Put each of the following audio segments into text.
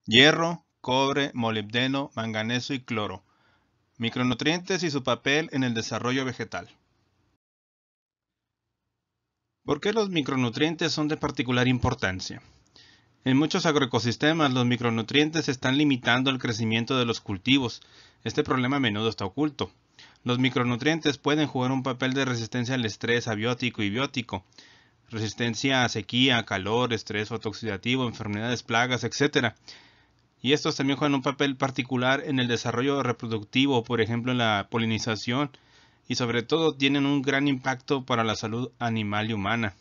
Hierro, cobre, molibdeno, manganeso y cloro. Micronutrientes y su papel en el desarrollo vegetal. ¿Por qué los micronutrientes son de particular importancia? En muchos agroecosistemas, los micronutrientes están limitando el crecimiento de los cultivos. Este problema a menudo está oculto. Los micronutrientes pueden jugar un papel de resistencia al estrés abiótico y biótico, resistencia a sequía, calor, estrés fotooxidativo, enfermedades, plagas, etc. Y estos también juegan un papel particular en el desarrollo reproductivo, por ejemplo en la polinización, y sobre todo tienen un gran impacto para la salud animal y humana.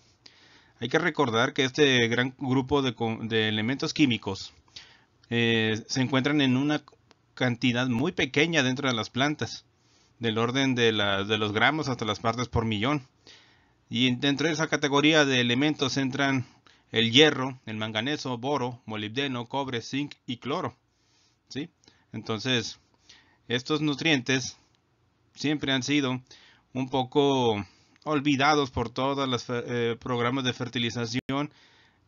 Hay que recordar que este gran grupo de elementos químicos se encuentran en una cantidad muy pequeña dentro de las plantas, del orden de los gramos hasta las partes por millón. Y dentro de esa categoría de elementos entran el hierro, el manganeso, boro, molibdeno, cobre, zinc y cloro, ¿sí? Entonces, estos nutrientes siempre han sido un poco olvidados por todos los programas de fertilización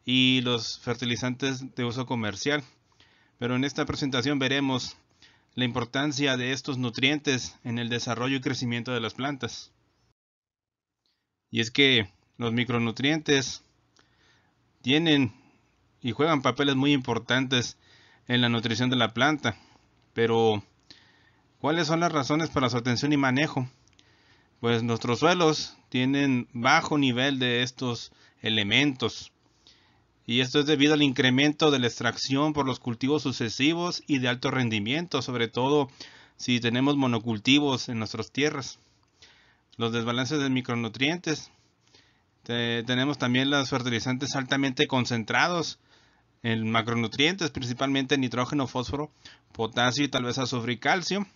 y los fertilizantes de uso comercial. Pero en esta presentación veremos la importancia de estos nutrientes en el desarrollo y crecimiento de las plantas. Y es que los micronutrientes tienen y juegan papeles muy importantes en la nutrición de la planta. Pero, ¿cuáles son las razones para su atención y manejo? Pues nuestros suelos tienen bajo nivel de estos elementos. Y esto es debido al incremento de la extracción por los cultivos sucesivos y de alto rendimiento, sobre todo si tenemos monocultivos en nuestras tierras. Los desbalances de micronutrientes. Tenemos también los fertilizantes altamente concentrados en macronutrientes, principalmente nitrógeno, fósforo, potasio y tal vez azufre y calcio,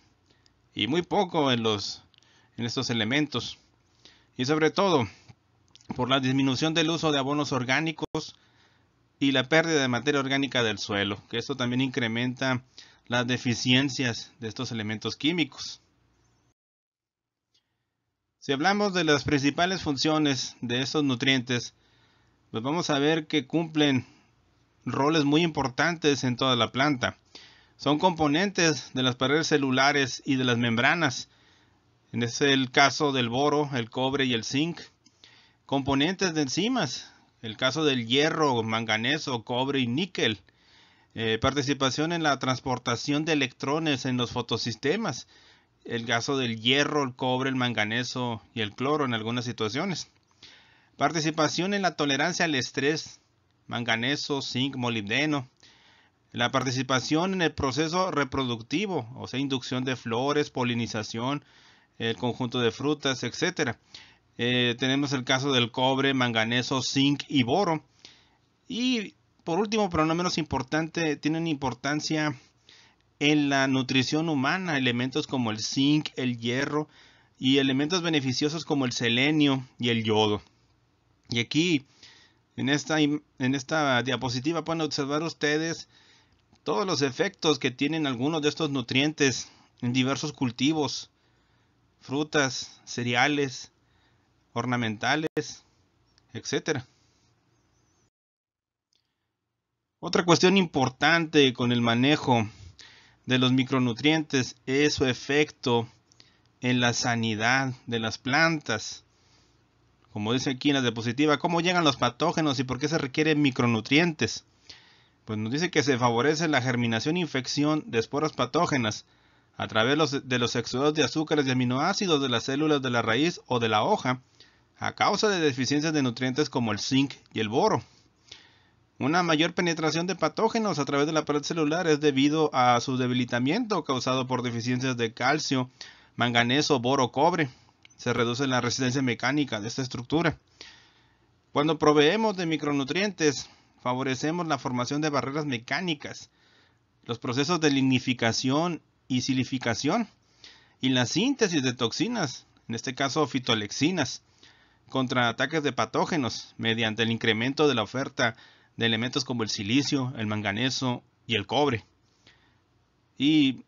y muy poco en estos elementos. Y sobre todo, por la disminución del uso de abonos orgánicos y la pérdida de materia orgánica del suelo, que esto también incrementa las deficiencias de estos elementos químicos. Si hablamos de las principales funciones de estos nutrientes, pues vamos a ver que cumplen roles muy importantes en toda la planta. Son componentes de las paredes celulares y de las membranas. En este es el caso del boro, el cobre y el zinc. Componentes de enzimas. El caso del hierro, manganeso, cobre y níquel. Participación en la transportación de electrones en los fotosistemas. El caso del hierro, el cobre, el manganeso y el cloro en algunas situaciones. Participación en la tolerancia al estrés. Manganeso, zinc, molibdeno. La participación en el proceso reproductivo, o sea, inducción de flores, polinización, el conjunto de frutas, etc. Tenemos el caso del cobre, manganeso, zinc y boro. Y por último, pero no menos importante, tienen importancia en la nutrición humana, elementos como el zinc, el hierro y elementos beneficiosos como el selenio y el yodo. Y aquí, en esta diapositiva, pueden observar ustedes todos los efectos que tienen algunos de estos nutrientes en diversos cultivos, frutas, cereales, ornamentales, etc. Otra cuestión importante con el manejo de los micronutrientes es su efecto en la sanidad de las plantas. Como dice aquí en la diapositiva, ¿cómo llegan los patógenos y por qué se requieren micronutrientes? Pues nos dice que se favorece la germinación e infección de esporas patógenas a través de los exudados de azúcares y aminoácidos de las células de la raíz o de la hoja, a causa de deficiencias de nutrientes como el zinc y el boro. Una mayor penetración de patógenos a través de la pared celular es debido a su debilitamiento causado por deficiencias de calcio, manganeso, boro, cobre. Se reduce la resistencia mecánica de esta estructura. Cuando proveemos de micronutrientes, favorecemos la formación de barreras mecánicas, los procesos de lignificación y silificación y la síntesis de toxinas, en este caso fitolexinas, contra ataques de patógenos mediante el incremento de la oferta de elementos como el silicio, el manganeso y el cobre. Y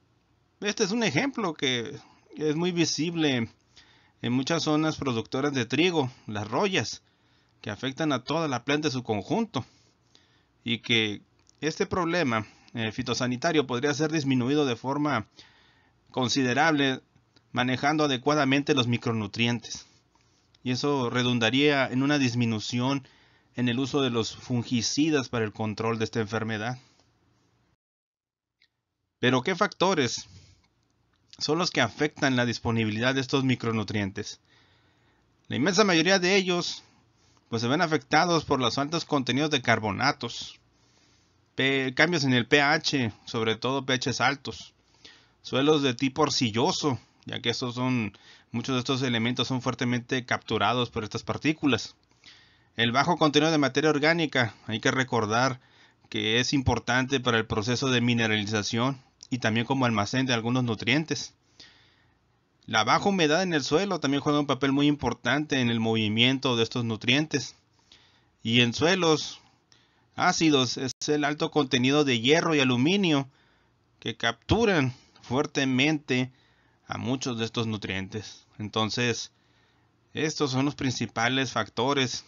este es un ejemplo que es muy visible en muchas zonas productoras de trigo, las rollas, que afectan a toda la planta en su conjunto. Y que este problema fitosanitario podría ser disminuido de forma considerable manejando adecuadamente los micronutrientes. Y eso redundaría en una disminución en el uso de los fungicidas para el control de esta enfermedad. Pero ¿qué factores son los que afectan la disponibilidad de estos micronutrientes? La inmensa mayoría de ellos pues se ven afectados por los altos contenidos de carbonatos, cambios en el pH, sobre todo pHs altos, suelos de tipo arcilloso, ya que muchos de estos elementos son fuertemente capturados por estas partículas. El bajo contenido de materia orgánica, hay que recordar que es importante para el proceso de mineralización y también como almacén de algunos nutrientes. La baja humedad en el suelo también juega un papel muy importante en el movimiento de estos nutrientes. Y en suelos ácidos es el alto contenido de hierro y aluminio que capturan fuertemente a muchos de estos nutrientes. Entonces, estos son los principales factores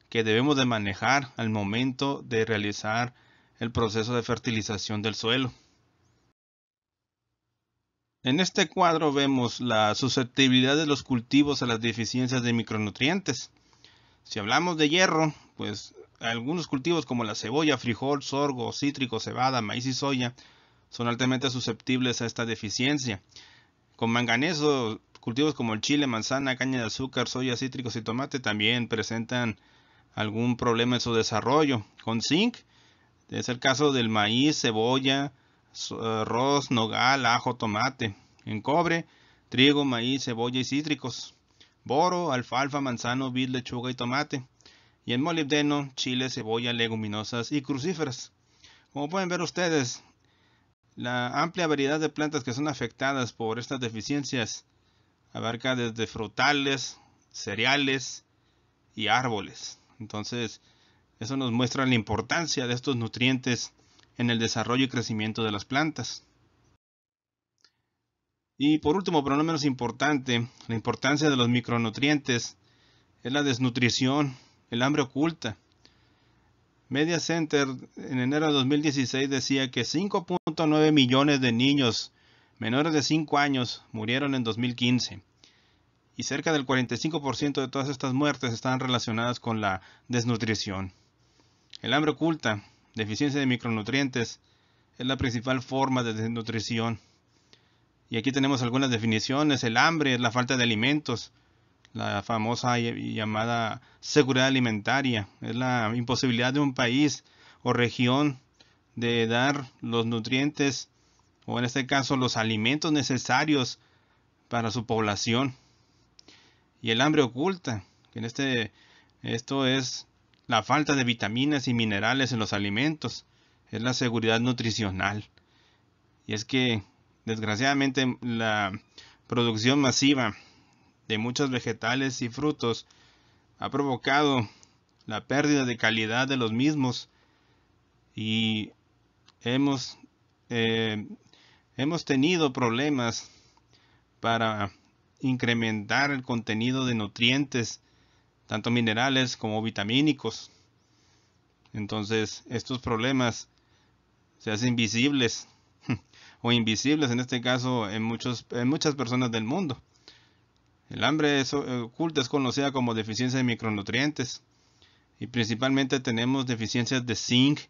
que debemos de manejar al momento de realizar el proceso de fertilización del suelo. En este cuadro vemos la susceptibilidad de los cultivos a las deficiencias de micronutrientes. Si hablamos de hierro, pues algunos cultivos como la cebolla, frijol, sorgo, cítrico, cebada, maíz y soya son altamente susceptibles a esta deficiencia. Con manganeso, cultivos como el chile, manzana, caña de azúcar, soya, cítricos y tomate también presentan algún problema en su desarrollo. Con zinc, es el caso del maíz, cebolla, arroz, nogal, ajo, tomate. En cobre, trigo, maíz, cebolla y cítricos. Boro, alfalfa, manzano, vid, lechuga y tomate. Y en molibdeno, chile, cebolla, leguminosas y crucíferas. Como pueden ver ustedes, la amplia variedad de plantas que son afectadas por estas deficiencias abarca desde frutales, cereales y árboles. Entonces, eso nos muestra la importancia de estos nutrientes en el desarrollo y crecimiento de las plantas. Y por último, pero no menos importante, la importancia de los micronutrientes es la desnutrición, el hambre oculta. Media Center en enero de 2016 decía que 5.9 millones de niños menores de 5 años murieron en 2015. Y cerca del 45% de todas estas muertes están relacionadas con la desnutrición. El hambre oculta, deficiencia de micronutrientes, es la principal forma de desnutrición. Y aquí tenemos algunas definiciones. El hambre es la falta de alimentos. La famosa y llamada seguridad alimentaria. Es la imposibilidad de un país o región de dar los nutrientes, o en este caso los alimentos necesarios para su población. Y el hambre oculta, que esto es la falta de vitaminas y minerales en los alimentos. Es la seguridad nutricional. Y es que desgraciadamente la producción masiva de muchos vegetales y frutos ha provocado la pérdida de calidad de los mismos y hemos tenido problemas para incrementar el contenido de nutrientes, tanto minerales como vitamínicos. Entonces estos problemas se hacen visibles o invisibles en este caso en muchas personas del mundo. El hambre oculta es conocida como deficiencia de micronutrientes y principalmente tenemos deficiencias de zinc,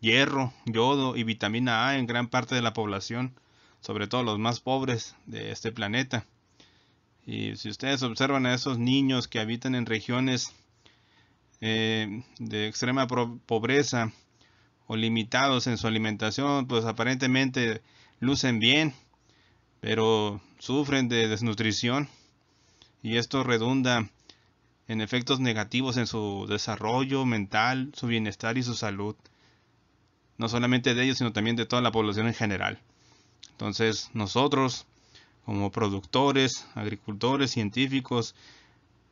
hierro, yodo y vitamina A en gran parte de la población, sobre todo los más pobres de este planeta. Y si ustedes observan a esos niños que habitan en regiones de extrema pobreza o limitados en su alimentación, pues aparentemente lucen bien, pero sufren de desnutrición y esto redunda en efectos negativos en su desarrollo mental, su bienestar y su salud, no solamente de ellos sino también de toda la población en general. Entonces nosotros como productores, agricultores, científicos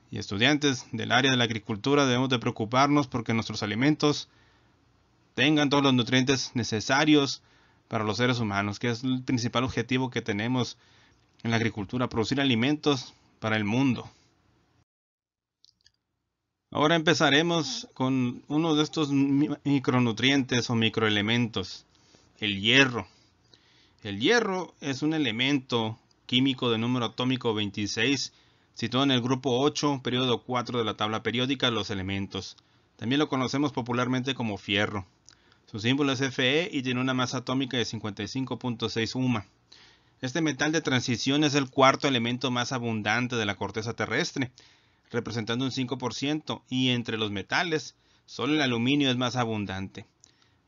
y estudiantes del área de la agricultura debemos de preocuparnos porque nuestros alimentos tengan todos los nutrientes necesarios para los seres humanos, que es el principal objetivo que tenemos en la agricultura, producir alimentos para el mundo. Ahora empezaremos con uno de estos micronutrientes o microelementos. el hierro. El hierro es un elemento químico de número atómico 26, situado en el grupo 8, periodo 4 de la tabla periódica de los elementos. También lo conocemos popularmente como fierro. Su símbolo es Fe y tiene una masa atómica de 55.6 UMA. Este metal de transición es el cuarto elemento más abundante de la corteza terrestre, representando un 5%, y entre los metales, solo el aluminio es más abundante.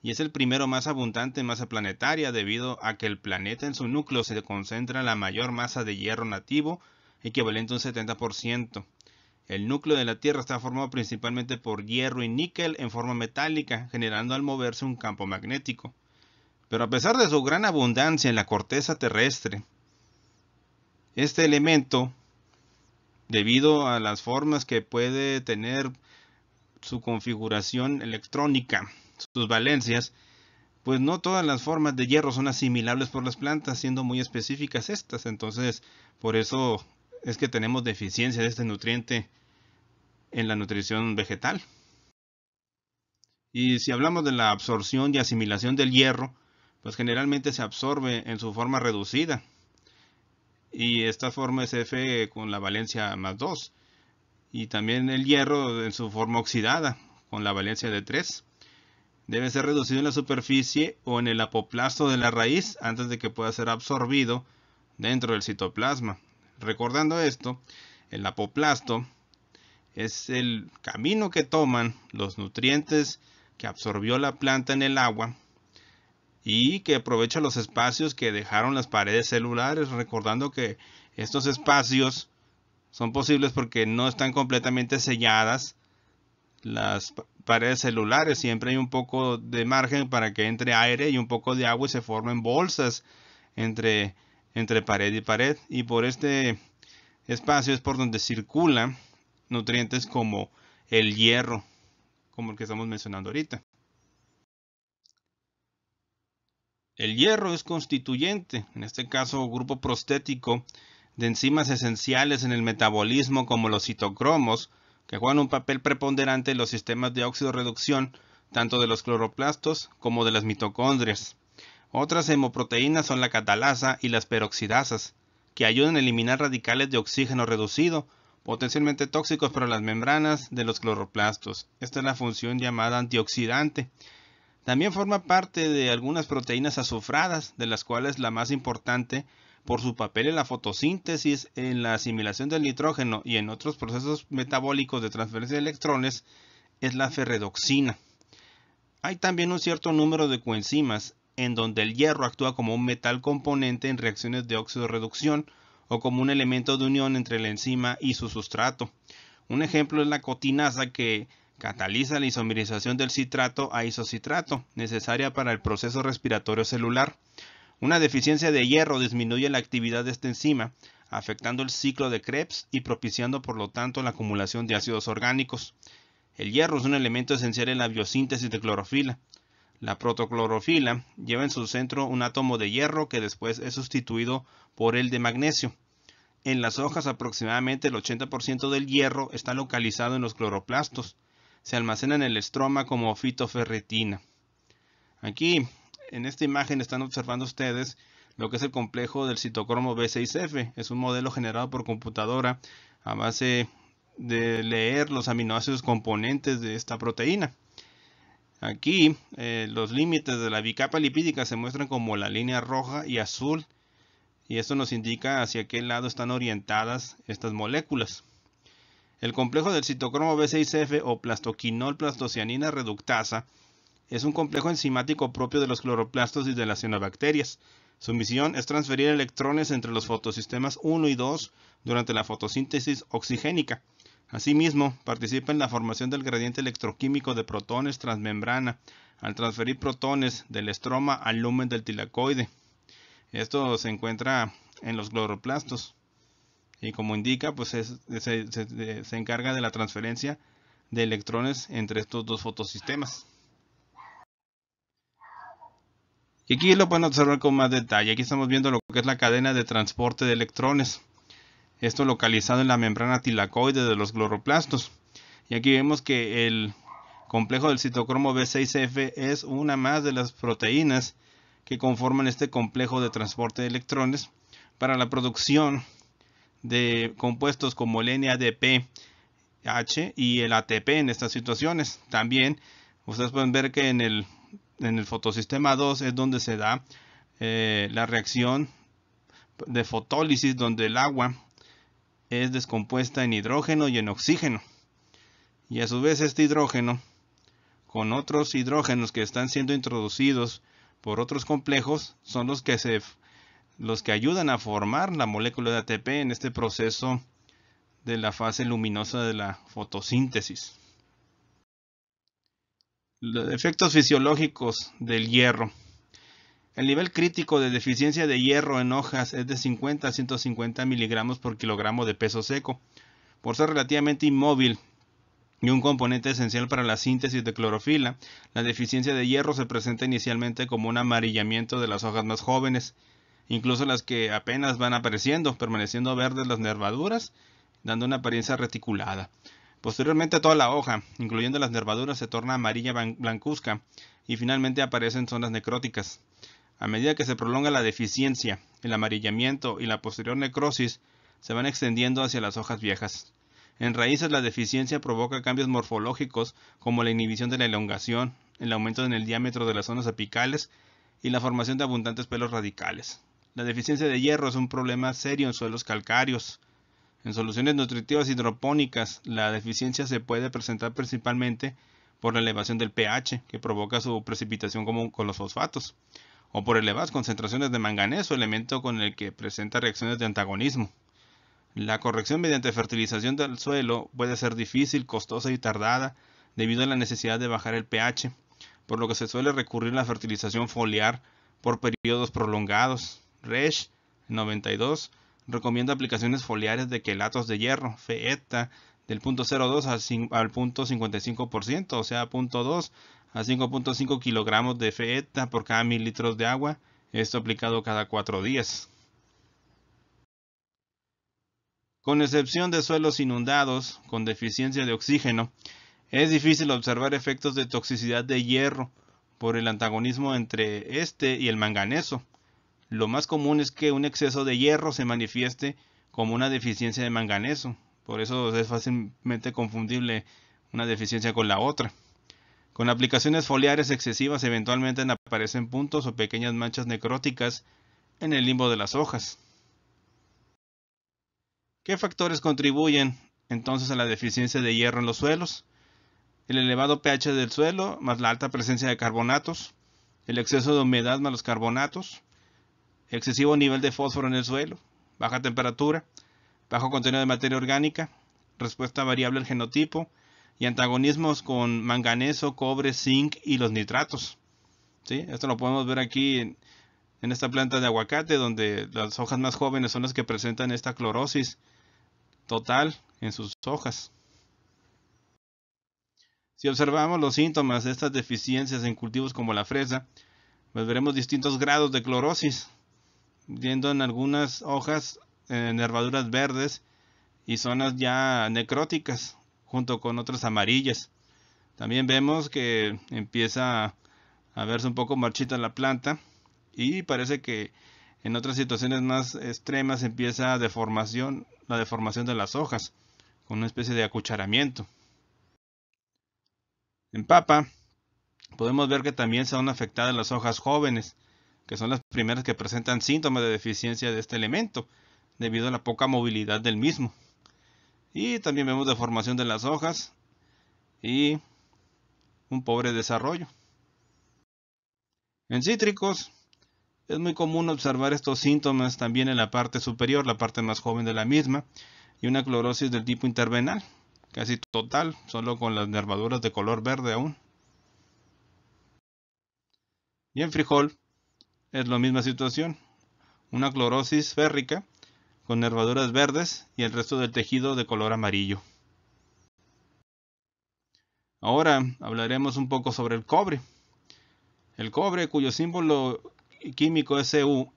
Y es el primero más abundante en masa planetaria debido a que el planeta en su núcleo se concentra la mayor masa de hierro nativo, equivalente a un 70%. El núcleo de la Tierra está formado principalmente por hierro y níquel en forma metálica, generando al moverse un campo magnético. Pero a pesar de su gran abundancia en la corteza terrestre, este elemento, debido a las formas que puede tener su configuración electrónica, sus valencias, pues no todas las formas de hierro son asimilables por las plantas, siendo muy específicas estas. Entonces, por eso es que tenemos deficiencia de este nutriente en la nutrición vegetal. Y si hablamos de la absorción y asimilación del hierro, pues generalmente se absorbe en su forma reducida. Y esta forma es Fe con la valencia más 2. Y también el hierro en su forma oxidada, con la valencia de 3. Debe ser reducido en la superficie o en el apoplasto de la raíz antes de que pueda ser absorbido dentro del citoplasma. Recordando esto, el apoplasto es el camino que toman los nutrientes que absorbió la planta en el agua y que aprovecha los espacios que dejaron las paredes celulares, recordando que estos espacios son posibles porque no están completamente selladas las paredes celulares. Siempre hay un poco de margen para que entre aire y un poco de agua y se formen bolsas entre pared y pared, y por este espacio es por donde circulan nutrientes como el hierro, como el que estamos mencionando ahorita. El hierro es constituyente, en este caso grupo prostético, de enzimas esenciales en el metabolismo como los citocromos, que juegan un papel preponderante en los sistemas de óxido-reducción, tanto de los cloroplastos como de las mitocondrias. Otras hemoproteínas son la catalasa y las peroxidasas, que ayudan a eliminar radicales de oxígeno reducido, potencialmente tóxicos para las membranas de los cloroplastos. Esta es la función llamada antioxidante. También forma parte de algunas proteínas azufradas, de las cuales la más importante, por su papel en la fotosíntesis, en la asimilación del nitrógeno y en otros procesos metabólicos de transferencia de electrones, es la ferredoxina. Hay también un cierto número de coenzimas en donde el hierro actúa como un metal componente en reacciones de óxido-reducción o como un elemento de unión entre la enzima y su sustrato. Un ejemplo es la cotinasa, que cataliza la isomerización del citrato a isocitrato, necesaria para el proceso respiratorio celular. Una deficiencia de hierro disminuye la actividad de esta enzima, afectando el ciclo de Krebs y propiciando por lo tanto la acumulación de ácidos orgánicos. El hierro es un elemento esencial en la biosíntesis de clorofila. La protoclorofila lleva en su centro un átomo de hierro que después es sustituido por el de magnesio. En las hojas aproximadamente el 80% del hierro está localizado en los cloroplastos. Se almacena en el estroma como fitoferritina. Aquí, en esta imagen, están observando ustedes lo que es el complejo del citocromo B6F. Es un modelo generado por computadora a base de leer los aminoácidos componentes de esta proteína. Aquí, los límites de la bicapa lipídica se muestran como la línea roja y azul, y esto nos indica hacia qué lado están orientadas estas moléculas. El complejo del citocromo B6F o plastoquinol plastocianina reductasa es un complejo enzimático propio de los cloroplastos y de las cianobacterias. Su misión es transferir electrones entre los fotosistemas 1 y 2 durante la fotosíntesis oxigénica. Asimismo, participa en la formación del gradiente electroquímico de protones transmembrana al transferir protones del estroma al lumen del tilacoide. Esto se encuentra en los cloroplastos y, como indica, pues se encarga de la transferencia de electrones entre estos dos fotosistemas. Y aquí lo pueden observar con más detalle. Aquí estamos viendo lo que es la cadena de transporte de electrones. Esto localizado en la membrana tilacoide de los cloroplastos. Y aquí vemos que el complejo del citocromo B6F es una más de las proteínas que conforman este complejo de transporte de electrones para la producción de compuestos como el NADPH y el ATP en estas situaciones. También ustedes pueden ver que en el fotosistema 2 es donde se da la reacción de fotólisis, donde el agua es descompuesta en hidrógeno y en oxígeno. Y a su vez este hidrógeno, con otros hidrógenos que están siendo introducidos por otros complejos, son los que ayudan a formar la molécula de ATP en este proceso de la fase luminosa de la fotosíntesis. Los efectos fisiológicos del hierro. El nivel crítico de deficiencia de hierro en hojas es de 50 a 150 miligramos por kilogramo de peso seco. Por ser relativamente inmóvil y un componente esencial para la síntesis de clorofila, la deficiencia de hierro se presenta inicialmente como un amarillamiento de las hojas más jóvenes, incluso las que apenas van apareciendo, permaneciendo verdes las nervaduras, dando una apariencia reticulada. Posteriormente toda la hoja, incluyendo las nervaduras, se torna amarilla blancuzca y finalmente aparecen zonas necróticas. A medida que se prolonga la deficiencia, el amarillamiento y la posterior necrosis se van extendiendo hacia las hojas viejas. En raíces la deficiencia provoca cambios morfológicos como la inhibición de la elongación, el aumento en el diámetro de las zonas apicales y la formación de abundantes pelos radicales. La deficiencia de hierro es un problema serio en suelos calcáreos. En soluciones nutritivas hidropónicas, la deficiencia se puede presentar principalmente por la elevación del pH, que provoca su precipitación común con los fosfatos, o por elevadas concentraciones de manganeso, elemento con el que presenta reacciones de antagonismo. La corrección mediante fertilización del suelo puede ser difícil, costosa y tardada debido a la necesidad de bajar el pH, por lo que se suele recurrir a la fertilización foliar por periodos prolongados. Resch, 92, recomienda aplicaciones foliares de quelatos de hierro, FeETA, del 0.02 al 0.55%, o sea, 0.2 a 5.5 kilogramos de FeETA por cada 1000 litros de agua, esto aplicado cada 4 días. Con excepción de suelos inundados con deficiencia de oxígeno, es difícil observar efectos de toxicidad de hierro por el antagonismo entre este y el manganeso. Lo más común es que un exceso de hierro se manifieste como una deficiencia de manganeso, por eso es fácilmente confundible una deficiencia con la otra. Con aplicaciones foliares excesivas eventualmente aparecen puntos o pequeñas manchas necróticas en el limbo de las hojas. ¿Qué factores contribuyen entonces a la deficiencia de hierro en los suelos? El elevado pH del suelo, más la alta presencia de carbonatos, el exceso de humedad más los carbonatos, excesivo nivel de fósforo en el suelo, baja temperatura, bajo contenido de materia orgánica, respuesta variable al genotipo y antagonismos con manganeso, cobre, zinc y los nitratos. ¿Sí? Esto lo podemos ver aquí en esta planta de aguacate, donde las hojas más jóvenes son las que presentan esta clorosis total en sus hojas. Si observamos los síntomas de estas deficiencias en cultivos como la fresa, pues veremos distintos grados de clorosis, viendo en algunas hojas nervaduras verdes y zonas ya necróticas, junto con otras amarillas. También vemos que empieza a verse un poco marchita la planta y parece que en otras situaciones más extremas empieza la deformación de las hojas, con una especie de acucharamiento. En papa podemos ver que también son afectadas las hojas jóvenes, que son las primeras que presentan síntomas de deficiencia de este elemento, debido a la poca movilidad del mismo. Y también vemos deformación de las hojas y un pobre desarrollo. En cítricos es muy común observar estos síntomas también en la parte superior, la parte más joven de la misma, y una clorosis del tipo intervenal, casi total, solo con las nervaduras de color verde aún. Y en frijol es la misma situación, una clorosis férrica con nervaduras verdes y el resto del tejido de color amarillo. Ahora hablaremos un poco sobre el cobre. El cobre, cuyo símbolo químico es Cu,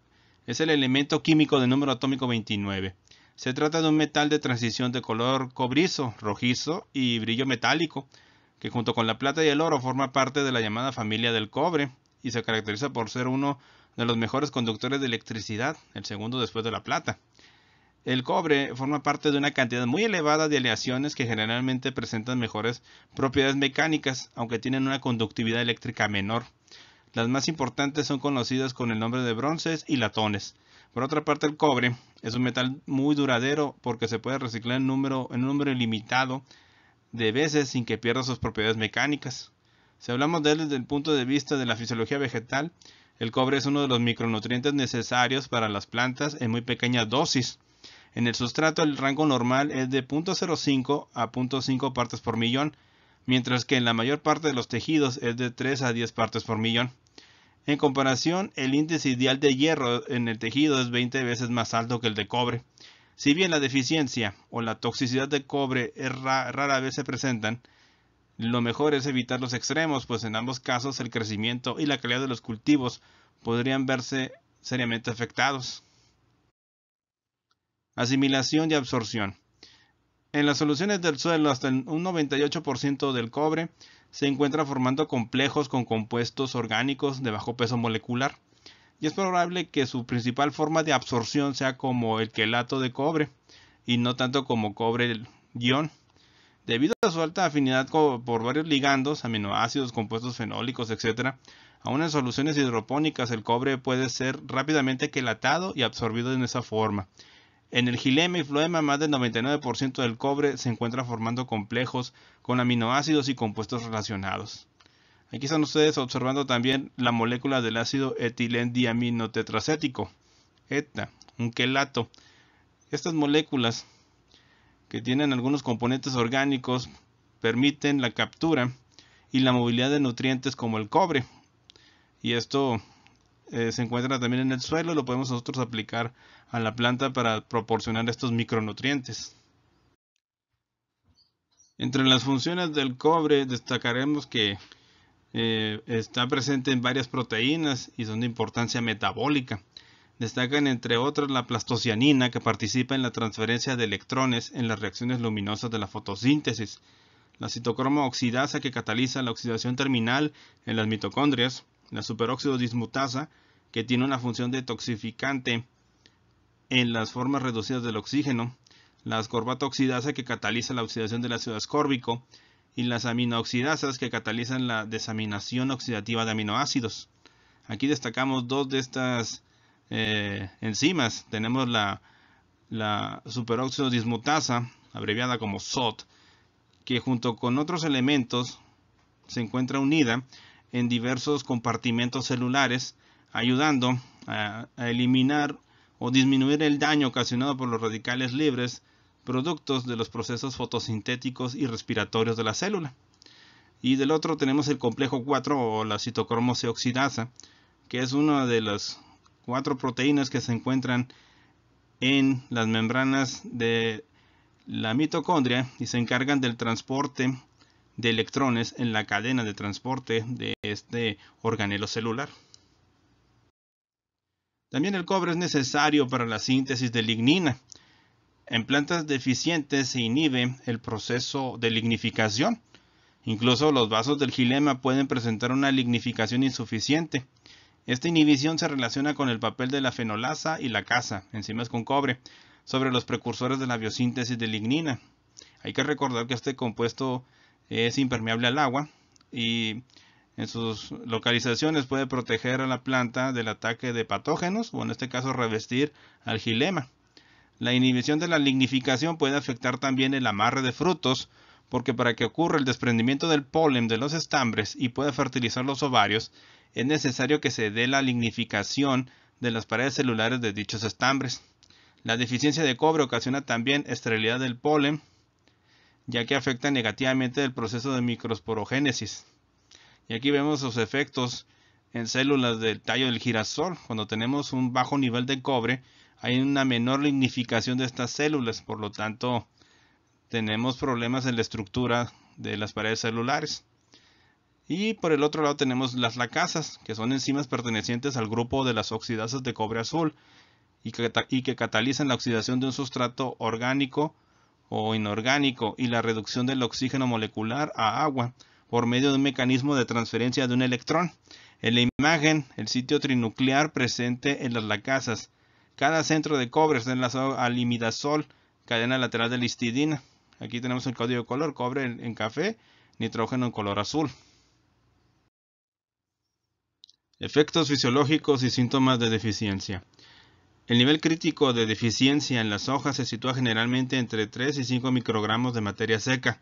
es el elemento químico de número atómico 29. Se trata de un metal de transición de color cobrizo, rojizo y brillo metálico, que junto con la plata y el oro forma parte de la llamada familia del cobre y se caracteriza por ser uno de los mejores conductores de electricidad, el segundo después de la plata. El cobre forma parte de una cantidad muy elevada de aleaciones que generalmente presentan mejores propiedades mecánicas, aunque tienen una conductividad eléctrica menor. Las más importantes son conocidas con el nombre de bronces y latones. Por otra parte, el cobre es un metal muy duradero porque se puede reciclar en un número ilimitado de veces sin que pierda sus propiedades mecánicas. Si hablamos de él desde el punto de vista de la fisiología vegetal, el cobre es uno de los micronutrientes necesarios para las plantas en muy pequeñas dosis. En el sustrato el rango normal es de 0.05 a 0.5 partes por millón, mientras que en la mayor parte de los tejidos es de 3 a 10 partes por millón. En comparación, el índice ideal de hierro en el tejido es 20 veces más alto que el de cobre. Si bien la deficiencia o la toxicidad de cobre rara vez se presentan, lo mejor es evitar los extremos, pues en ambos casos el crecimiento y la calidad de los cultivos podrían verse seriamente afectados. Asimilación y absorción. En las soluciones del suelo, hasta un 98% del cobre se encuentra formando complejos con compuestos orgánicos de bajo peso molecular, y es probable que su principal forma de absorción sea como el quelato de cobre, y no tanto como cobre ion. Debido a su alta afinidad por varios ligandos, aminoácidos, compuestos fenólicos, etc., aún en soluciones hidropónicas el cobre puede ser rápidamente quelatado y absorbido en esa forma. En el xilema y floema, más del 99% del cobre se encuentra formando complejos con aminoácidos y compuestos relacionados. Aquí están ustedes observando también la molécula del ácido etilendiaminotetracético, ETA, un quelato. Estas moléculas, que tienen algunos componentes orgánicos, permiten la captura y la movilidad de nutrientes como el cobre. Y esto se encuentra también en el suelo, lo podemos nosotros aplicar a la planta para proporcionar estos micronutrientes. Entre las funciones del cobre destacaremos que está presente en varias proteínas y son de importancia metabólica. Destacan entre otras la plastocianina, que participa en la transferencia de electrones en las reacciones luminosas de la fotosíntesis, la citocromo oxidasa, que cataliza la oxidación terminal en las mitocondrias, la superóxido dismutasa, que tiene una función detoxificante en las formas reducidas del oxígeno, la ascorbato oxidasa, que cataliza la oxidación del ácido ascórbico, y las aminooxidasas, que catalizan la desaminación oxidativa de aminoácidos. Aquí destacamos dos de estas enzimas. Tenemos la superóxido dismutasa, abreviada como SOD, que junto con otros elementos se encuentra unida en diversos compartimentos celulares, ayudando a eliminar o disminuir el daño ocasionado por los radicales libres, productos de los procesos fotosintéticos y respiratorios de la célula. Y del otro tenemos el complejo 4 o la citocromo C oxidasa, que es una de las 4 proteínas que se encuentran en las membranas de la mitocondria y se encargan del transporte de electrones en la cadena de transporte de este organelo celular. También el cobre es necesario para la síntesis de lignina. En plantas deficientes se inhibe el proceso de lignificación. Incluso los vasos del xilema pueden presentar una lignificación insuficiente. Esta inhibición se relaciona con el papel de la fenolasa y la casa, enzimas con cobre, sobre los precursores de la biosíntesis de lignina. Hay que recordar que este compuesto es impermeable al agua y en sus localizaciones puede proteger a la planta del ataque de patógenos, o en este caso revestir al xilema. La inhibición de la lignificación puede afectar también el amarre de frutos, porque para que ocurra el desprendimiento del polen de los estambres y pueda fertilizar los ovarios, es necesario que se dé la lignificación de las paredes celulares de dichos estambres. La deficiencia de cobre ocasiona también esterilidad del polen, ya que afecta negativamente el proceso de microsporogénesis. Y aquí vemos los efectos en células del tallo del girasol. Cuando tenemos un bajo nivel de cobre, hay una menor lignificación de estas células, por lo tanto tenemos problemas en la estructura de las paredes celulares. Y por el otro lado tenemos las lacasas, que son enzimas pertenecientes al grupo de las oxidasas de cobre azul y que catalizan la oxidación de un sustrato orgánico o inorgánico y la reducción del oxígeno molecular a agua por medio de un mecanismo de transferencia de un electrón. En la imagen, el sitio trinuclear presente en las lacasas. Cada centro de cobre está enlazado al imidazol, cadena lateral de la histidina. Aquí tenemos el código de color: cobre en café, nitrógeno en color azul. Efectos fisiológicos y síntomas de deficiencia. El nivel crítico de deficiencia en las hojas se sitúa generalmente entre 3 y 5 microgramos de materia seca.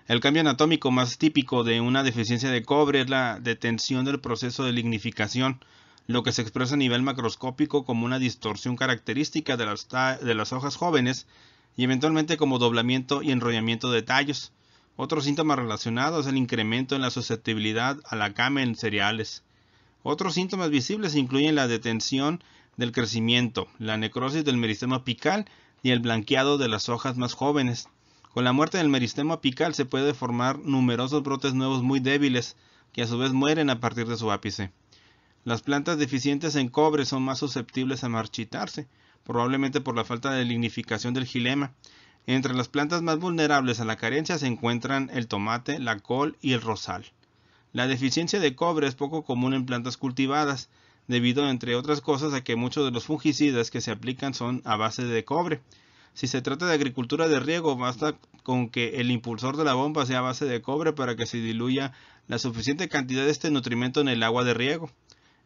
El cambio anatómico más típico de una deficiencia de cobre es la detención del proceso de lignificación, lo que se expresa a nivel macroscópico como una distorsión característica de las hojas jóvenes y eventualmente como doblamiento y enrollamiento de tallos. Otro síntoma relacionado es el incremento en la susceptibilidad a la cama en cereales. Otros síntomas visibles incluyen la detención del crecimiento, la necrosis del meristema apical y el blanqueado de las hojas más jóvenes. Con la muerte del meristema apical se puede formar numerosos brotes nuevos muy débiles, que a su vez mueren a partir de su ápice. Las plantas deficientes en cobre son más susceptibles a marchitarse, probablemente por la falta de lignificación del xilema. Entre las plantas más vulnerables a la carencia se encuentran el tomate, la col y el rosal. La deficiencia de cobre es poco común en plantas cultivadas, debido, entre otras cosas, a que muchos de los fungicidas que se aplican son a base de cobre. Si se trata de agricultura de riego, basta con que el impulsor de la bomba sea a base de cobre para que se diluya la suficiente cantidad de este nutrimento en el agua de riego.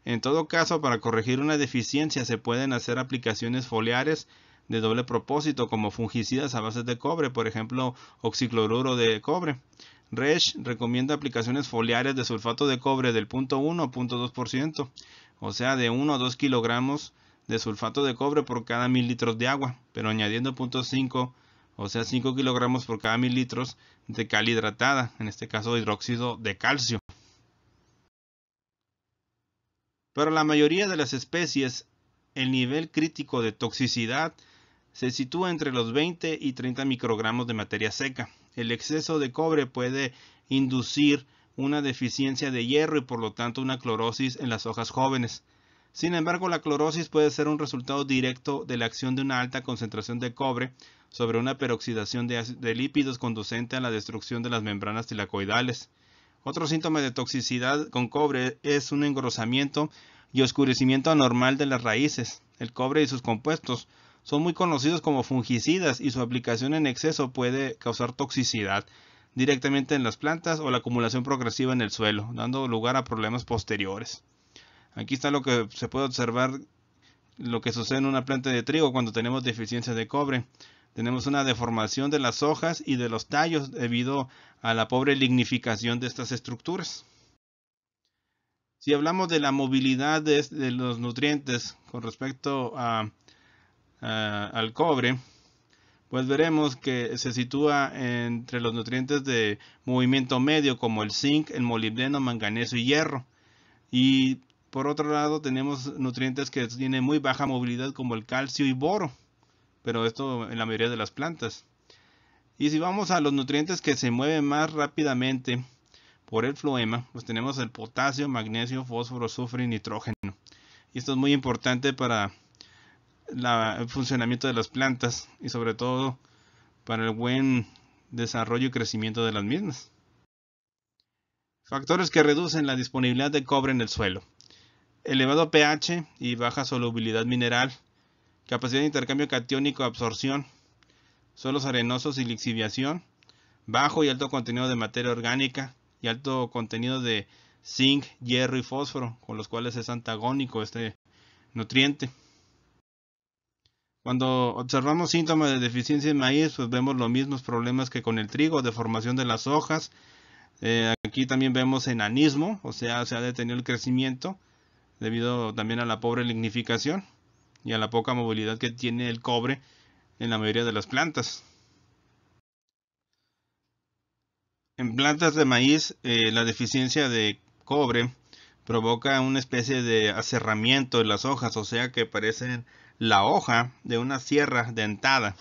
En todo caso, para corregir una deficiencia se pueden hacer aplicaciones foliares de doble propósito como fungicidas a base de cobre, por ejemplo, oxicloruro de cobre. Resch recomienda aplicaciones foliares de sulfato de cobre del 0.1 a 0.2%, o sea, de 1 a 2 kilogramos de sulfato de cobre por cada 1000 litros de agua, pero añadiendo 0.5, o sea, 5 kilogramos por cada 1000 litros de cal hidratada, en este caso hidróxido de calcio. Para la mayoría de las especies, el nivel crítico de toxicidad se sitúa entre los 20 y 30 microgramos de materia seca. El exceso de cobre puede inducir una deficiencia de hierro y por lo tanto una clorosis en las hojas jóvenes. Sin embargo, la clorosis puede ser un resultado directo de la acción de una alta concentración de cobre sobre una peroxidación de lípidos conducente a la destrucción de las membranas tilacoidales. Otro síntoma de toxicidad con cobre es un engrosamiento y oscurecimiento anormal de las raíces. El cobre y sus compuestos son muy conocidos como fungicidas y su aplicación en exceso puede causar toxicidad directamente en las plantas o la acumulación progresiva en el suelo, dando lugar a problemas posteriores. Aquí está lo que se puede observar, lo que sucede en una planta de trigo cuando tenemos deficiencia de cobre. Tenemos una deformación de las hojas y de los tallos debido a la pobre lignificación de estas estructuras. Si hablamos de la movilidad de los nutrientes con respecto al cobre, pues veremos que se sitúa entre los nutrientes de movimiento medio como el zinc, el molibdeno, manganeso y hierro. Y por otro lado tenemos nutrientes que tienen muy baja movilidad como el calcio y boro, pero esto en la mayoría de las plantas. Y si vamos a los nutrientes que se mueven más rápidamente por el floema, pues tenemos el potasio, magnesio, fósforo, azufre y nitrógeno. Y esto es muy importante para el funcionamiento de las plantas y sobre todo para el buen desarrollo y crecimiento de las mismas. Factores que reducen la disponibilidad de cobre en el suelo: elevado pH y baja solubilidad mineral, capacidad de intercambio catiónico, absorción, suelos arenosos y lixiviación, bajo y alto contenido de materia orgánica y alto contenido de zinc, hierro y fósforo, con los cuales es antagónico este nutriente. Cuando observamos síntomas de deficiencia en maíz, pues vemos los mismos problemas que con el trigo: deformación de las hojas. Aquí también vemos enanismo, o sea, se ha detenido el crecimiento debido también a la pobre lignificación y a la poca movilidad que tiene el cobre en la mayoría de las plantas. En plantas de maíz, la deficiencia de cobre provoca una especie de aserramiento en las hojas, o sea que parecen la hoja de una sierra dentada.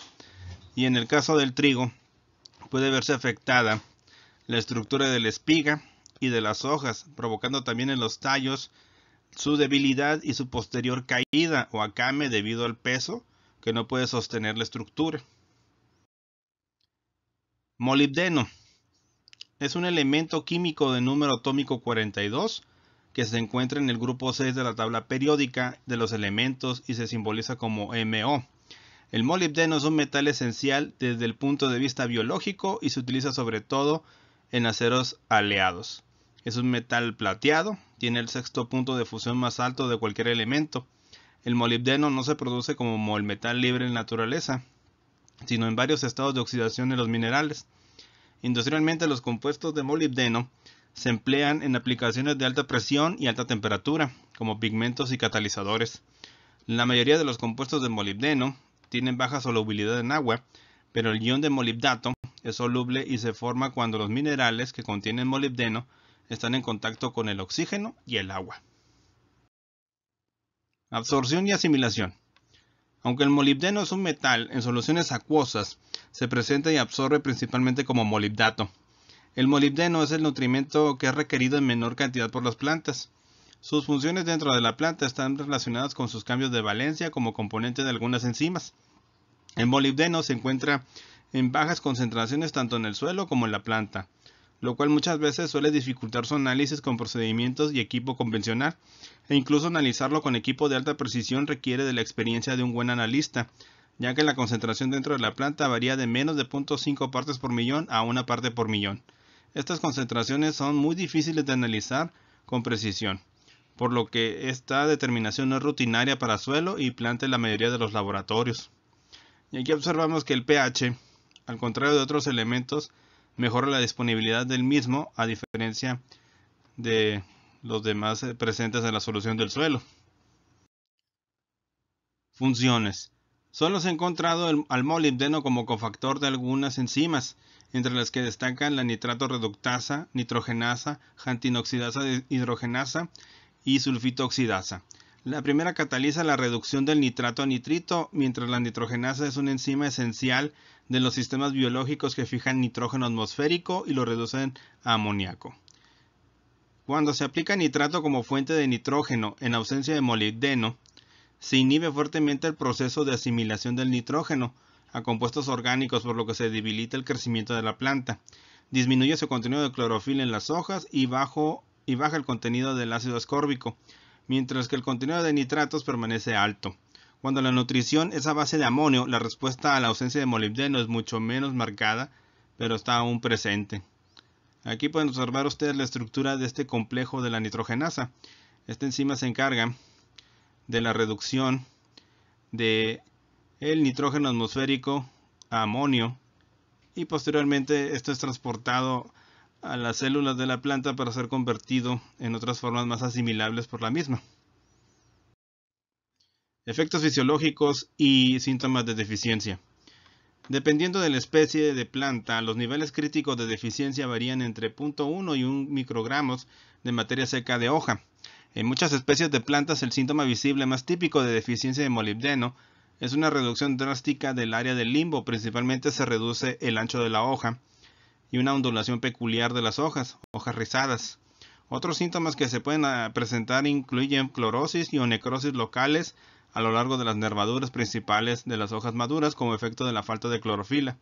Y en el caso del trigo, puede verse afectada la estructura de la espiga y de las hojas, provocando también en los tallos su debilidad y su posterior caída o acame debido al peso que no puede sostener la estructura. Molibdeno es un elemento químico de número atómico 42 que se encuentra en el grupo 6 de la tabla periódica de los elementos y se simboliza como Mo. El molibdeno es un metal esencial desde el punto de vista biológico y se utiliza sobre todo en aceros aleados. Es un metal plateado, tiene el sexto punto de fusión más alto de cualquier elemento. El molibdeno no se produce como el metal libre en la naturaleza, sino en varios estados de oxidación en los minerales. Industrialmente, los compuestos de molibdeno se emplean en aplicaciones de alta presión y alta temperatura, como pigmentos y catalizadores. La mayoría de los compuestos de molibdeno tienen baja solubilidad en agua, pero el ion de molibdato es soluble y se forma cuando los minerales que contienen molibdeno están en contacto con el oxígeno y el agua. Absorción y asimilación. Aunque el molibdeno es un metal, en soluciones acuosas se presenta y absorbe principalmente como molibdato. El molibdeno es el nutrimento que es requerido en menor cantidad por las plantas. Sus funciones dentro de la planta están relacionadas con sus cambios de valencia como componente de algunas enzimas. El molibdeno se encuentra en bajas concentraciones tanto en el suelo como en la planta, lo cual muchas veces suele dificultar su análisis con procedimientos y equipo convencional, e incluso analizarlo con equipo de alta precisión requiere de la experiencia de un buen analista, ya que la concentración dentro de la planta varía de menos de 0.5 partes por millón a 1 parte por millón. Estas concentraciones son muy difíciles de analizar con precisión, por lo que esta determinación no es rutinaria para suelo y planta en la mayoría de los laboratorios. Y aquí observamos que el pH, al contrario de otros elementos, mejora la disponibilidad del mismo a diferencia de los demás presentes en la solución del suelo. Funciones. Solo se ha encontrado al molibdeno como cofactor de algunas enzimas, entre las que destacan la nitrato reductasa, nitrogenasa, xantinoxidasa hidrogenasa y sulfito oxidasa. La primera cataliza la reducción del nitrato a nitrito, mientras la nitrogenasa es una enzima esencial de los sistemas biológicos que fijan nitrógeno atmosférico y lo reducen a amoníaco. Cuando se aplica nitrato como fuente de nitrógeno en ausencia de molibdeno, se inhibe fuertemente el proceso de asimilación del nitrógeno a compuestos orgánicos, por lo que se debilita el crecimiento de la planta. Disminuye su contenido de clorofila en las hojas y baja el contenido del ácido ascórbico, mientras que el contenido de nitratos permanece alto. Cuando la nutrición es a base de amonio, la respuesta a la ausencia de molibdeno es mucho menos marcada, pero está aún presente. Aquí pueden observar ustedes la estructura de este complejo de la nitrogenasa. Esta enzima se encarga de la reducción de el nitrógeno atmosférico a amonio y posteriormente esto es transportado a las células de la planta para ser convertido en otras formas más asimilables por la misma. Efectos fisiológicos y síntomas de deficiencia. Dependiendo de la especie de planta, los niveles críticos de deficiencia varían entre 0.1 y 1 microgramos de materia seca de hoja. En muchas especies de plantas, el síntoma visible más típico de deficiencia de molibdeno es una reducción drástica del área del limbo. Principalmente se reduce el ancho de la hoja y una ondulación peculiar de las hojas rizadas. Otros síntomas que se pueden presentar incluyen clorosis y o necrosis locales a lo largo de las nervaduras principales de las hojas maduras como efecto de la falta de clorofila.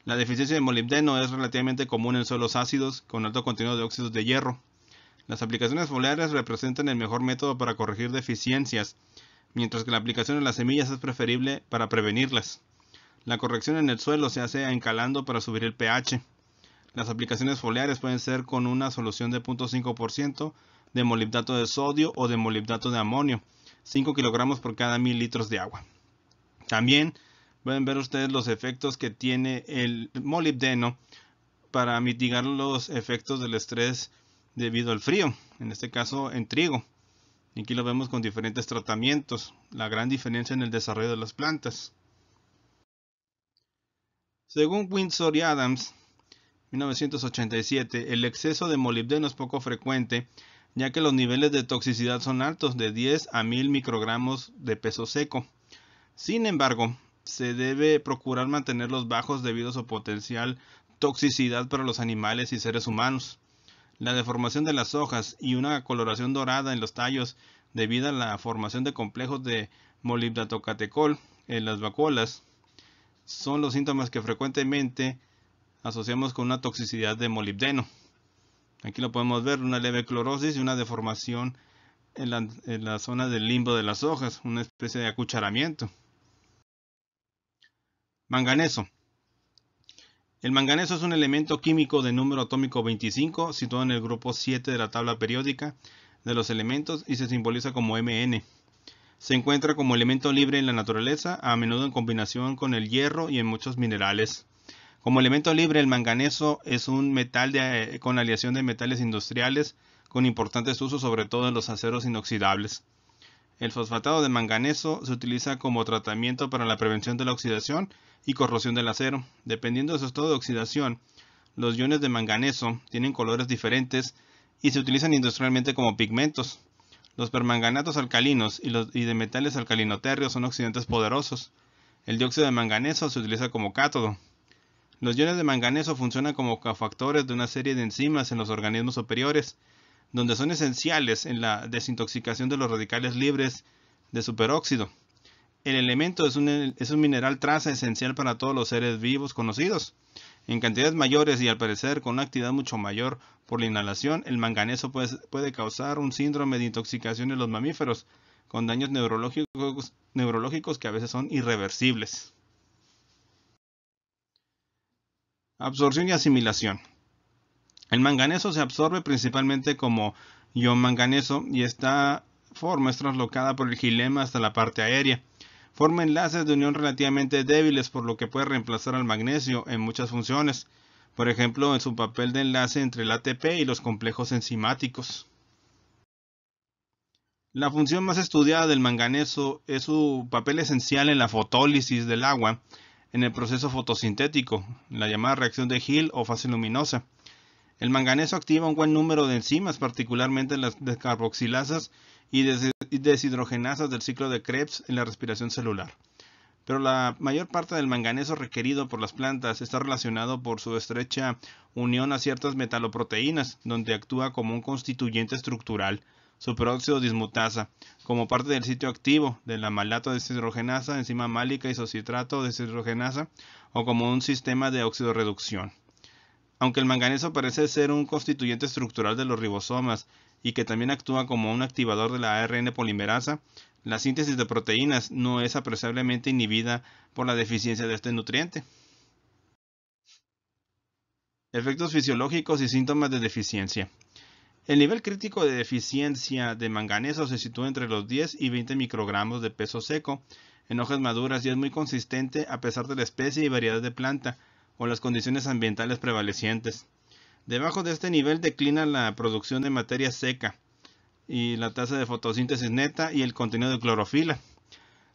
La deficiencia de molibdeno es relativamente común en suelos ácidos con alto contenido de óxidos de hierro. Las aplicaciones foliares representan el mejor método para corregir deficiencias, mientras que la aplicación en las semillas es preferible para prevenirlas. La corrección en el suelo se hace encalando para subir el pH. Las aplicaciones foliares pueden ser con una solución de 0.5% de molibdato de sodio o de molibdato de amonio, 5 kilogramos por cada 1000 litros de agua. También pueden ver ustedes los efectos que tiene el molibdeno para mitigar los efectos del estrés debido al frío, en este caso en trigo. Aquí lo vemos con diferentes tratamientos, la gran diferencia en el desarrollo de las plantas. Según Windsor y Adams, 1987, el exceso de molibdeno es poco frecuente, ya que los niveles de toxicidad son altos, de 10 a 1000 microgramos de peso seco. Sin embargo, se debe procurar mantenerlos bajos debido a su potencial toxicidad para los animales y seres humanos. La deformación de las hojas y una coloración dorada en los tallos debido a la formación de complejos de molibdatocatecol en las vacuolas son los síntomas que frecuentemente asociamos con una toxicidad de molibdeno. Aquí lo podemos ver, una leve clorosis y una deformación en la zona del limbo de las hojas, una especie de acucharamiento. Manganeso. El manganeso es un elemento químico de número atómico 25, situado en el grupo 7 de la tabla periódica de los elementos y se simboliza como Mn. Se encuentra como elemento libre en la naturaleza, a menudo en combinación con el hierro y en muchos minerales. Como elemento libre, el manganeso es un metal con aleación de metales industriales con importantes usos, sobre todo en los aceros inoxidables. El fosfatado de manganeso se utiliza como tratamiento para la prevención de la oxidación y corrosión del acero. Dependiendo de su estado de oxidación, los iones de manganeso tienen colores diferentes y se utilizan industrialmente como pigmentos. Los permanganatos alcalinos y de metales alcalino-térreos son oxidantes poderosos. El dióxido de manganeso se utiliza como cátodo. Los iones de manganeso funcionan como cofactores de una serie de enzimas en los organismos superiores, donde son esenciales en la desintoxicación de los radicales libres de superóxido. El elemento es un mineral traza esencial para todos los seres vivos conocidos. En cantidades mayores y al parecer con una actividad mucho mayor por la inhalación, el manganeso puede causar un síndrome de intoxicación en los mamíferos, con daños neurológicos que a veces son irreversibles. Absorción y asimilación. El manganeso se absorbe principalmente como ion manganeso y esta forma es traslocada por el xilema hasta la parte aérea. Forma enlaces de unión relativamente débiles, por lo que puede reemplazar al magnesio en muchas funciones, por ejemplo en su papel de enlace entre el ATP y los complejos enzimáticos. La función más estudiada del manganeso es su papel esencial en la fotólisis del agua en el proceso fotosintético, la llamada reacción de Hill o fase luminosa. El manganeso activa un buen número de enzimas, particularmente las descarboxilasas y deshidrogenasas del ciclo de Krebs en la respiración celular. Pero la mayor parte del manganeso requerido por las plantas está relacionado por su estrecha unión a ciertas metaloproteínas, donde actúa como un constituyente estructural, superóxido dismutasa, como parte del sitio activo de la malato deshidrogenasa, enzima málica isocitrato deshidrogenasa, o como un sistema de oxidorreducción. Aunque el manganeso parece ser un constituyente estructural de los ribosomas y que también actúa como un activador de la ARN polimerasa, la síntesis de proteínas no es apreciablemente inhibida por la deficiencia de este nutriente. Efectos fisiológicos y síntomas de deficiencia. El nivel crítico de deficiencia de manganeso se sitúa entre los 10 y 20 microgramos de peso seco en hojas maduras y es muy consistente a pesar de la especie y variedad de planta o las condiciones ambientales prevalecientes. Debajo de este nivel declina la producción de materia seca y la tasa de fotosíntesis neta y el contenido de clorofila.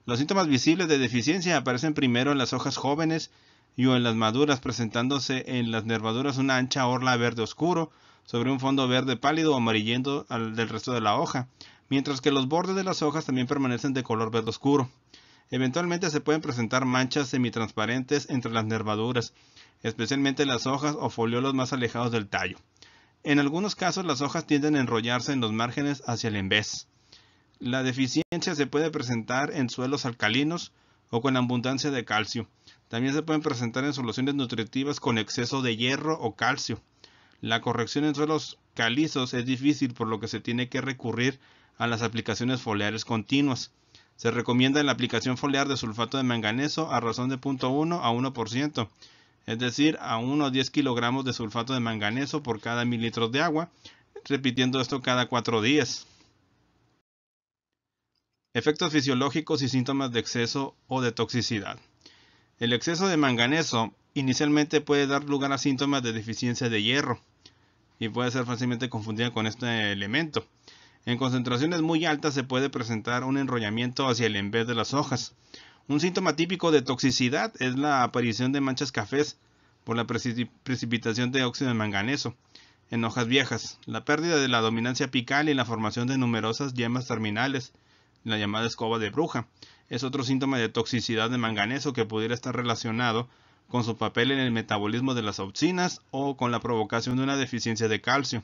Los síntomas visibles de deficiencia aparecen primero en las hojas jóvenes y o en las maduras, presentándose en las nervaduras una ancha orla verde oscuro sobre un fondo verde pálido o amarillento del resto de la hoja, mientras que los bordes de las hojas también permanecen de color verde oscuro. Eventualmente se pueden presentar manchas semitransparentes entre las nervaduras, especialmente las hojas o foliolos más alejados del tallo. En algunos casos las hojas tienden a enrollarse en los márgenes hacia el envés. La deficiencia se puede presentar en suelos alcalinos o con abundancia de calcio. También se pueden presentar en soluciones nutritivas con exceso de hierro o calcio. La corrección en suelos calizos es difícil, por lo que se tiene que recurrir a las aplicaciones foliares continuas. Se recomienda la aplicación foliar de sulfato de manganeso a razón de 0.1 a 1%, es decir, a 1 o 10 kilogramos de sulfato de manganeso por cada 1000 litros de agua, repitiendo esto cada 4 días. Efectos fisiológicos y síntomas de exceso o de toxicidad. El exceso de manganeso inicialmente puede dar lugar a síntomas de deficiencia de hierro y puede ser fácilmente confundida con este elemento. En concentraciones muy altas se puede presentar un enrollamiento hacia el envés de las hojas. Un síntoma típico de toxicidad es la aparición de manchas cafés por la precipitación de óxido de manganeso en hojas viejas, la pérdida de la dominancia apical y la formación de numerosas yemas terminales, la llamada escoba de bruja. Es otro síntoma de toxicidad de manganeso que pudiera estar relacionado con su papel en el metabolismo de las auxinas o con la provocación de una deficiencia de calcio.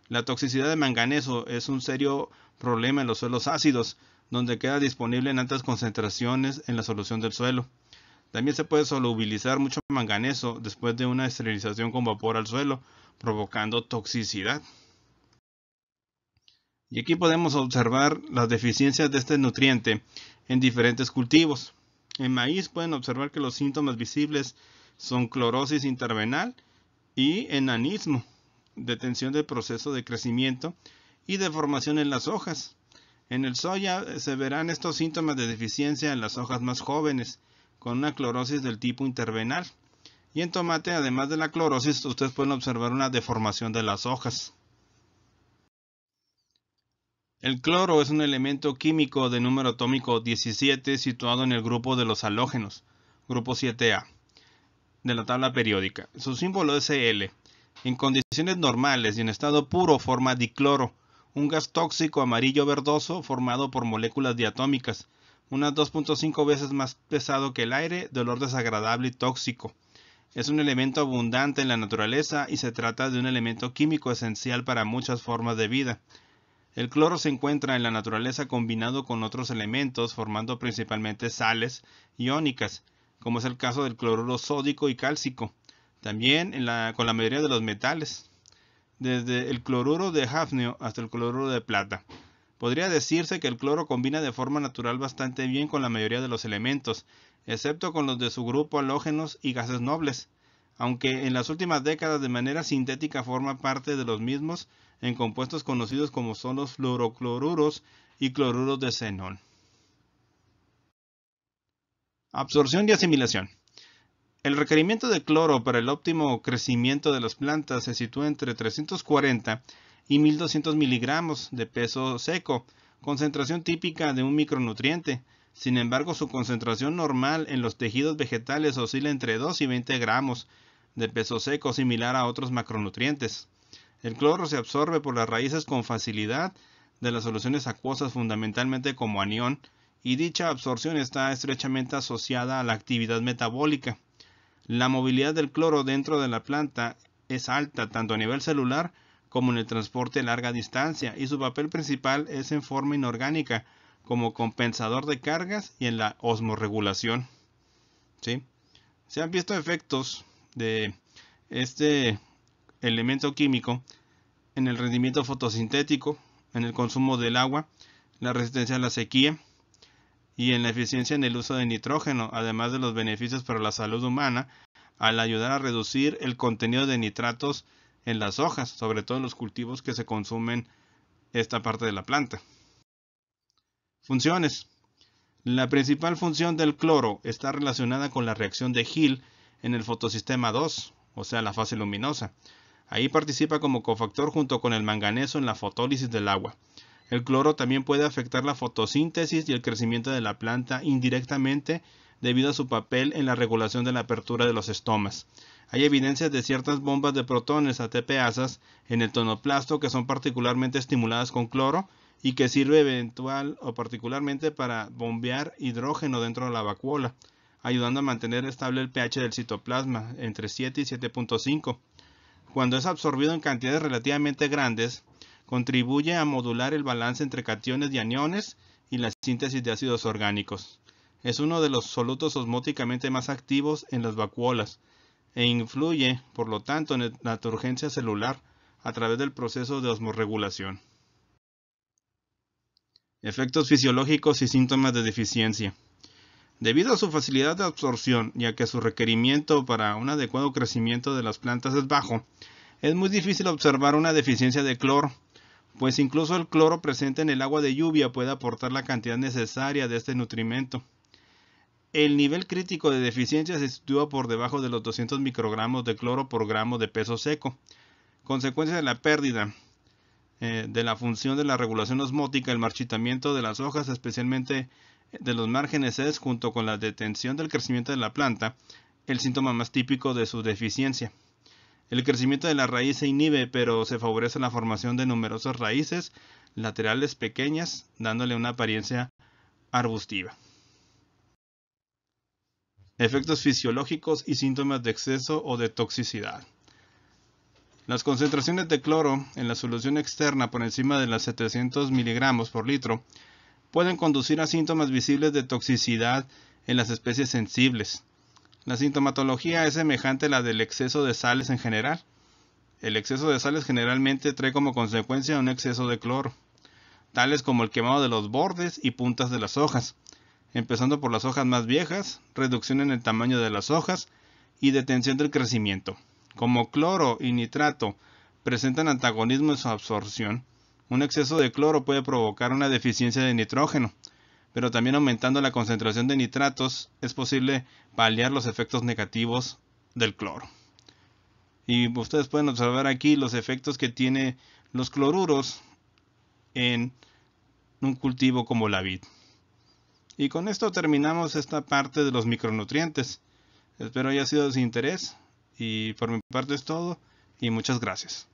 La toxicidad de manganeso es un serio problema en los suelos ácidos, donde queda disponible en altas concentraciones en la solución del suelo. También se puede solubilizar mucho manganeso después de una esterilización con vapor al suelo, provocando toxicidad. Y aquí podemos observar las deficiencias de este nutriente en diferentes cultivos. En maíz pueden observar que los síntomas visibles son clorosis intervenal y enanismo, detención del proceso de crecimiento y deformación en las hojas. En el soya se verán estos síntomas de deficiencia en las hojas más jóvenes, con una clorosis del tipo intervenal. Y en tomate, además de la clorosis, ustedes pueden observar una deformación de las hojas. El cloro es un elemento químico de número atómico 17 situado en el grupo de los halógenos, grupo 7A, de la tabla periódica. Su símbolo es Cl. En condiciones normales y en estado puro forma dicloro, un gas tóxico amarillo verdoso formado por moléculas diatómicas, unas 2.5 veces más pesado que el aire, de olor desagradable y tóxico. Es un elemento abundante en la naturaleza y se trata de un elemento químico esencial para muchas formas de vida. El cloro se encuentra en la naturaleza combinado con otros elementos, formando principalmente sales iónicas, como es el caso del cloruro sódico y cálcico. También con la mayoría de los metales, desde el cloruro de hafnio hasta el cloruro de plata. Podría decirse que el cloro combina de forma natural bastante bien con la mayoría de los elementos, excepto con los de su grupo halógenos y gases nobles, aunque en las últimas décadas de manera sintética forma parte de los mismos en compuestos conocidos como son los fluorocloruros y cloruros de xenón. Absorción y asimilación. El requerimiento de cloro para el óptimo crecimiento de las plantas se sitúa entre 340 y 1200 miligramos de peso seco, concentración típica de un micronutriente. Sin embargo, su concentración normal en los tejidos vegetales oscila entre 2 y 20 gramos de peso seco, similar a otros macronutrientes. El cloro se absorbe por las raíces con facilidad de las soluciones acuosas, fundamentalmente como anión, y dicha absorción está estrechamente asociada a la actividad metabólica. La movilidad del cloro dentro de la planta es alta tanto a nivel celular como en el transporte a larga distancia, y su papel principal es en forma inorgánica, como compensador de cargas y en la osmorregulación. ¿Sí? Se han visto efectos de este elemento químico en el rendimiento fotosintético, en el consumo del agua, la resistencia a la sequía y en la eficiencia en el uso de nitrógeno, además de los beneficios para la salud humana al ayudar a reducir el contenido de nitratos en las hojas, sobre todo en los cultivos que se consumen esta parte de la planta. Funciones. La principal función del cloro está relacionada con la reacción de Hill en el fotosistema 2, o sea, la fase luminosa. Ahí participa como cofactor junto con el manganeso en la fotólisis del agua. El cloro también puede afectar la fotosíntesis y el crecimiento de la planta indirectamente debido a su papel en la regulación de la apertura de los estomas. Hay evidencias de ciertas bombas de protones ATPasas en el tonoplasto que son particularmente estimuladas con cloro y que sirve eventual o particularmente para bombear hidrógeno dentro de la vacuola, ayudando a mantener estable el pH del citoplasma entre 7 y 7.5. Cuando es absorbido en cantidades relativamente grandes, contribuye a modular el balance entre cationes y aniones y la síntesis de ácidos orgánicos. Es uno de los solutos osmóticamente más activos en las vacuolas e influye, por lo tanto, en la turgencia celular a través del proceso de osmorregulación. Efectos fisiológicos y síntomas de deficiencia. Debido a su facilidad de absorción y a que su requerimiento para un adecuado crecimiento de las plantas es bajo, es muy difícil observar una deficiencia de cloro, pues incluso el cloro presente en el agua de lluvia puede aportar la cantidad necesaria de este nutrimento. El nivel crítico de deficiencia se sitúa por debajo de los 200 microgramos de cloro por gramo de peso seco. Consecuencia de la pérdida de la función de la regulación osmótica, el marchitamiento de las hojas, especialmente de los márgenes, es, junto con la detención del crecimiento de la planta, el síntoma más típico de su deficiencia. El crecimiento de la raíz se inhibe, pero se favorece la formación de numerosas raíces laterales pequeñas, dándole una apariencia arbustiva. Efectos fisiológicos y síntomas de exceso o de toxicidad. Las concentraciones de cloro en la solución externa por encima de las 700 miligramos por litro pueden conducir a síntomas visibles de toxicidad en las especies sensibles. La sintomatología es semejante a la del exceso de sales en general. El exceso de sales generalmente trae como consecuencia un exceso de cloro, tales como el quemado de los bordes y puntas de las hojas, empezando por las hojas más viejas, reducción en el tamaño de las hojas y detención del crecimiento. Como cloro y nitrato presentan antagonismo en su absorción, un exceso de cloro puede provocar una deficiencia de nitrógeno, pero también aumentando la concentración de nitratos es posible paliar los efectos negativos del cloro. Y ustedes pueden observar aquí los efectos que tiene los cloruros en un cultivo como la vid. Y con esto terminamos esta parte de los micronutrientes. Espero haya sido de su interés y por mi parte es todo y muchas gracias.